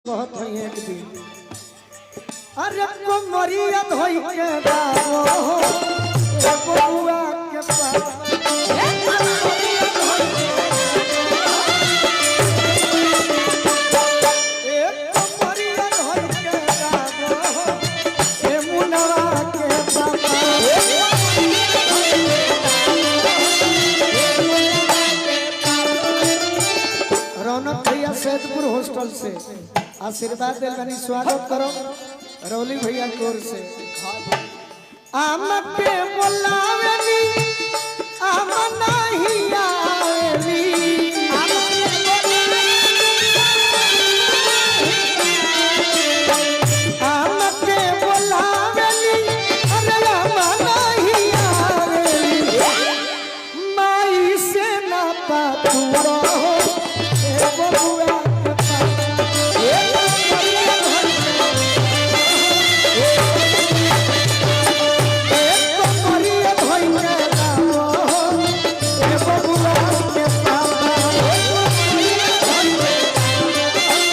बहुत है एक दिन अरे कोमरिया धोई के दाओ ए बबुआ के पास सैदपुर हॉस्टल से आशीर्वाद दिलवानी स्वागत करो रौली भैया कोर से आमते बोलावेनी आम नहीं